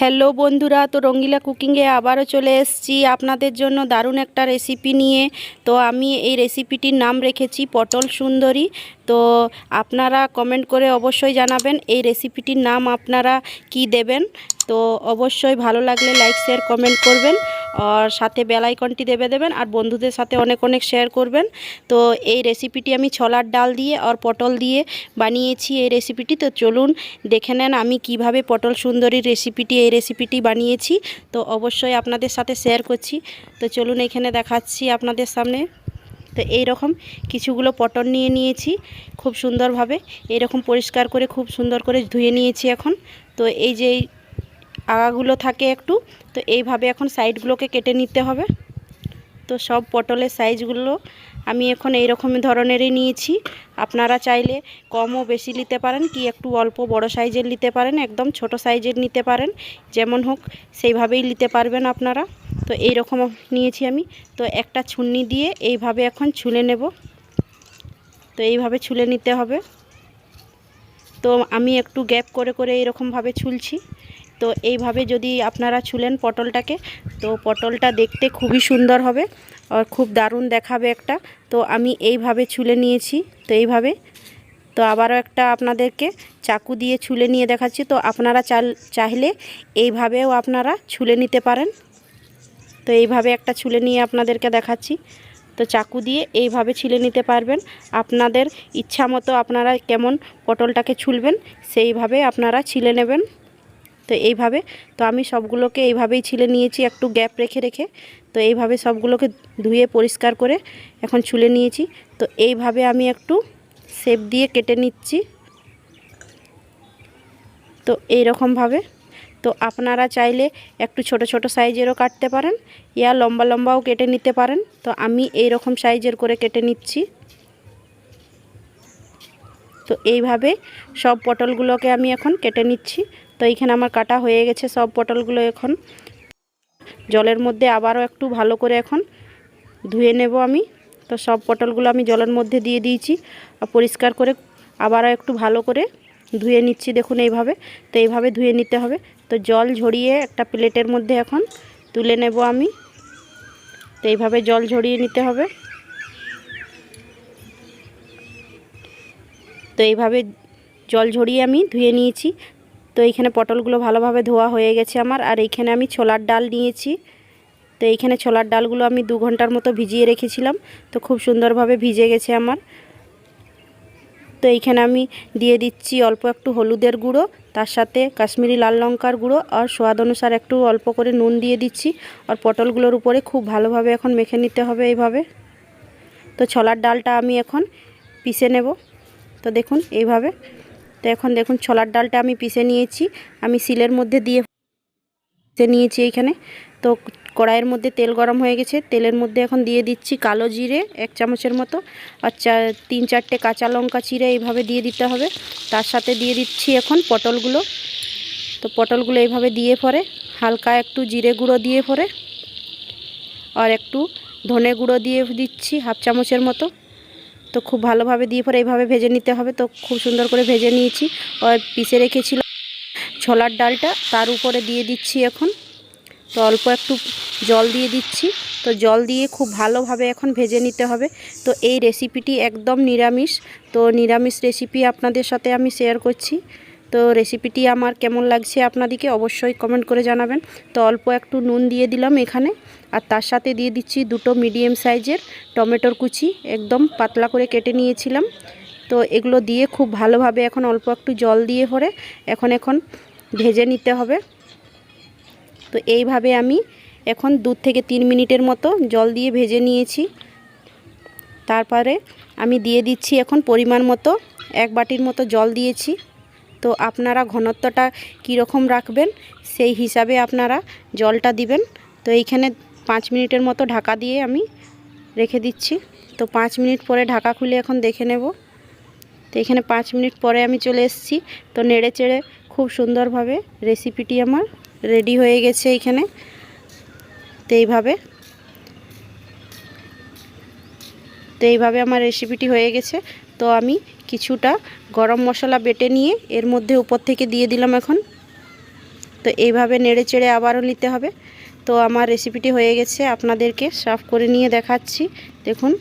Hello বন্ধুরা, তো রঙ্গিলা কুকিংয়ে আবারও চলে এসেছি আপনাদের জন্য দারুণ একটা রেসিপি নিয়ে। তো আমি এই রেসিপিটির নাম রেখেছি পটল সুন্দরী। তো আপনারা কমেন্ট করে অবশ্যই জানাবেন এই রেসিপিটির নাম আপনারা কি দেবেন। তো অবশ্যই ভালো লাগলে লাইক শেয়ার কমেন্ট করবেন, আর সাথে বেল আইকনটি দেবেন, আর বন্ধুদের সাথে অনেক অনেক শেয়ার করবেন। তো এই রেসিপিটি আমি ছোলার ডাল দিয়ে আর পটল দিয়ে বানিয়েছি এই রেসিপিটি। তো চলুন দেখে নেন আমি কিভাবে পটল সুন্দরীর রেসিপিটি বানিয়েছি। তো অবশ্যই আপনাদের সাথে শেয়ার করছি। তো চলুন এখানে দেখাচ্ছি আপনাদের সামনে। তো এই রকম কিছুগুলো পটল নিয়ে নিয়েছি খুব সুন্দরভাবে, এরকম পরিষ্কার করে খুব সুন্দর করে ধুয়ে নিয়েছি এখন। তো এই যে আগাগুলো থাকে একটু, তো এইভাবে এখন সাইডগুলোকে কেটে নিতে হবে। তো সব পটলের সাইজগুলো আমি এখন এই রকম ধরনেরই নিয়েছি। আপনারা চাইলে কমও বেশি নিতে পারেন, কি একটু অল্প বড় সাইজের নিতে পারেন, একদম ছোট সাইজের নিতে পারেন, যেমন হোক সেইভাবেই নিতে পারবেন আপনারা। তো এই রকম নিয়েছি আমি। তো একটা ছুরি দিয়ে এইভাবে এখন ছুলে নেব। তো এইভাবে ছুলে নিতে হবে। তো আমি একটু গ্যাপ করে করে এইরকমভাবে ছুলছি। তো এইভাবে যদি আপনারা ছুলেন পটলটাকে, তো পটলটা দেখতে খুবই সুন্দর হবে আর খুব দারুণ দেখাবে একটা। তো আমি এইভাবে ছুলে নিয়েছি। তো এইভাবে, তো আবারও একটা আপনাদেরকে চাকু দিয়ে ছুলে নিয়ে দেখাচ্ছি। তো আপনারা চাইলে এইভাবেও আপনারা ছুলে নিতে পারেন। তো এইভাবে একটা ছুলে নিয়ে আপনাদেরকে দেখাচ্ছি। তো চাকু দিয়ে এইভাবে ছিলে নিতে পারবেন, আপনাদের ইচ্ছা মতো আপনারা কেমন পটলটাকে ছুলবেন সেইভাবে আপনারা ছিলে নেবেন। তো এইভাবে, তো আমি সবগুলোকে এইভাবেই ছিলে নিয়েছি একটু গ্যাপ রেখে রেখে। তো এইভাবে সবগুলোকে ধুয়ে পরিষ্কার করে এখন ছুলে নিয়েছি। তো এইভাবে আমি একটু শেপ দিয়ে কেটে নিচ্ছি। তো এইরকমভাবে, তো আপনারা চাইলে একটু ছোট ছোট সাইজেরও কাটতে পারেন, ইয়া লম্বা লম্বাও কেটে নিতে পারেন। তো আমি এই রকম সাইজের করে কেটে নিচ্ছি। তো এইভাবে সব পটলগুলোকে আমি এখন কেটে নিচ্ছি। তো এইখানে আমার কাটা হয়ে গেছে সব পটলগুলো। এখন জলের মধ্যে আবারও একটু ভালো করে এখন ধুয়ে নেব আমি। তো সব পটলগুলো আমি জলের মধ্যে দিয়ে দিয়েছি আর পরিষ্কার করে আবারও একটু ভালো করে ধুয়ে নিচ্ছি। দেখুন এইভাবে, তো এইভাবে ধুয়ে নিতে হবে। তো জল ঝরিয়ে একটা প্লেটের মধ্যে এখন তুলে নেব আমি। তো এইভাবে জল ঝরিয়ে নিতে হবে। তো এইভাবে জল ঝরিয়ে আমি ধুয়ে নিয়েছি। তো এইখানে পটলগুলো ভালোভাবে ধোয়া হয়ে গেছে আমার। আর এইখানে আমি ছোলার ডাল নিয়েছি। তো এইখানে ছোলার ডালগুলো আমি 2 ঘন্টার মতো ভিজিয়ে রেখেছিলাম। তো খুব সুন্দরভাবে ভিজে গেছে আমার। তো এইখানে আমি দিয়ে দিচ্ছি অল্প একটু হলুদের গুঁড়ো, তার সাথে কাশ্মীরি লাল লঙ্কার গুঁড়ো, আর স্বাদ অনুসার একটু অল্প করে নুন দিয়ে দিচ্ছি। আর পটলগুলোর উপরে খুব ভালোভাবে এখন মেখে নিতে হবে এইভাবে। তো ছোলার ডালটা আমি এখন পিষে নেব। তো দেখুন এইভাবে। তো এখন দেখুন ছোলার ডালটা আমি পিষে নিয়েছি, আমি শিলের মধ্যে দিয়ে নিয়েছি এইখানে। তো কড়াইয়ের মধ্যে তেল গরম হয়ে গেছে, তেলের মধ্যে এখন দিয়ে দিচ্ছি কালো জিরে 1 চামচের মতো, আর 3-4টে কাঁচা লঙ্কা চিরে এইভাবে দিয়ে দিতে হবে। তার সাথে দিয়ে দিচ্ছি এখন পটলগুলো। তো পটলগুলো এইভাবে দিয়ে পরে হালকা একটু জিরে গুঁড়ো দিয়ে পরে আর একটু ধনে গুঁড়ো দিয়ে দিচ্ছি 1/2 চামচের মতো। তো খুব ভালোভাবে দিয়ে পরে এইভাবে ভেজে নিতে হবে। তো খুব সুন্দর করে ভেজে নিয়েছি। আর পিষে রেখেছিল ছোলার ডালটা তার উপরে দিয়ে দিচ্ছি এখন। তো অল্প একটু জল দিয়ে দিচ্ছি। তো জল দিয়ে খুব ভালোভাবে এখন ভেজে নিতে হবে। তো এই রেসিপিটি একদম নিরামিষ। তো নিরামিষ রেসিপি আপনাদের সাথে আমি শেয়ার করছি। তো রেসিপিটি আমার কেমন লাগছে আপনাদেরকে অবশ্যই কমেন্ট করে জানাবেন। তো অল্প একটু নুন দিয়ে দিলাম এখানে, আর তার সাথে দিয়ে দিচ্ছি 2টো মিডিয়াম সাইজের টমেটোর কুচি, একদম পাতলা করে কেটে নিয়েছিলাম। তো এগুলো দিয়ে খুব ভালোভাবে এখন অল্প একটু জল দিয়ে পরে এখন ভেজে নিতে হবে। তো এইভাবে আমি এখন 2 থেকে 3 মিনিটের মতো জল দিয়ে ভেজে নিয়েছি। তারপরে আমি দিয়ে দিচ্ছি এখন পরিমাণ মতো 1 বাটির মতো জল দিয়েছি। তো আপনারা ঘনত্বটা কীরকম রাখবেন সেই হিসাবে আপনারা জলটা দিবেন। তো এইখানে 5 মিনিটের মতো ঢাকা দিয়ে আমি রেখে দিচ্ছি। তো 5 মিনিট পরে ঢাকা খুলে এখন দেখে নেব। তো এখানে 5 মিনিট পরে আমি চলে এসেছি। তো নেড়ে চেড়ে খুব সুন্দরভাবে রেসিপিটি আমার রেডি হয়ে গেছে এইখানে। তো এইভাবে আমার রেসিপিটি হয়ে গেছে। তো আমি কিছুটা গরম মশলা বেটে নিয়ে এর মধ্যে উপর থেকে দিয়ে দিলাম এখন। তো এইভাবে নেড়ে চেড়ে আবারও নিতে হবে। তো আমার রেসিপিটি হয়ে গেছে, আপনাদেরকে সার্ভ করে নিয়ে দেখাচ্ছি। দেখুন,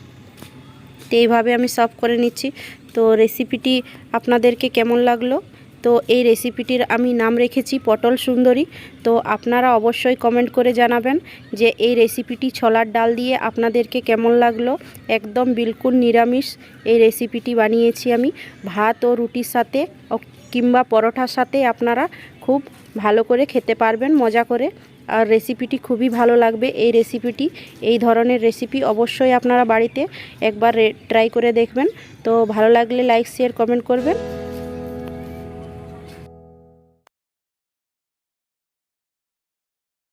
তো এইভাবে আমি সার্ভ করে নিচ্ছি। তো রেসিপিটি আপনাদেরকে কেমন লাগলো? তো এই রেসিপিটির আমি নাম রেখেছি পটল সুন্দরী। তো আপনারা অবশ্যই কমেন্ট করে জানাবেন যে এই রেসিপিটি ছোলার ডাল দিয়ে আপনাদেরকে কেমন লাগলো। একদম বিলকুল নিরামিষ এই রেসিপিটি বানিয়েছি আমি। ভাত ও রুটির সাথে কিংবা পরোটার সাথে আপনারা খুব ভালো করে খেতে পারবেন মজা করে। আর রেসিপিটি খুবই ভালো লাগবে। এই ধরনের রেসিপি অবশ্যই আপনারা বাড়িতে একবার ট্রাই করে দেখবেন। তো ভালো লাগলে লাইক শেয়ার কমেন্ট করবেন।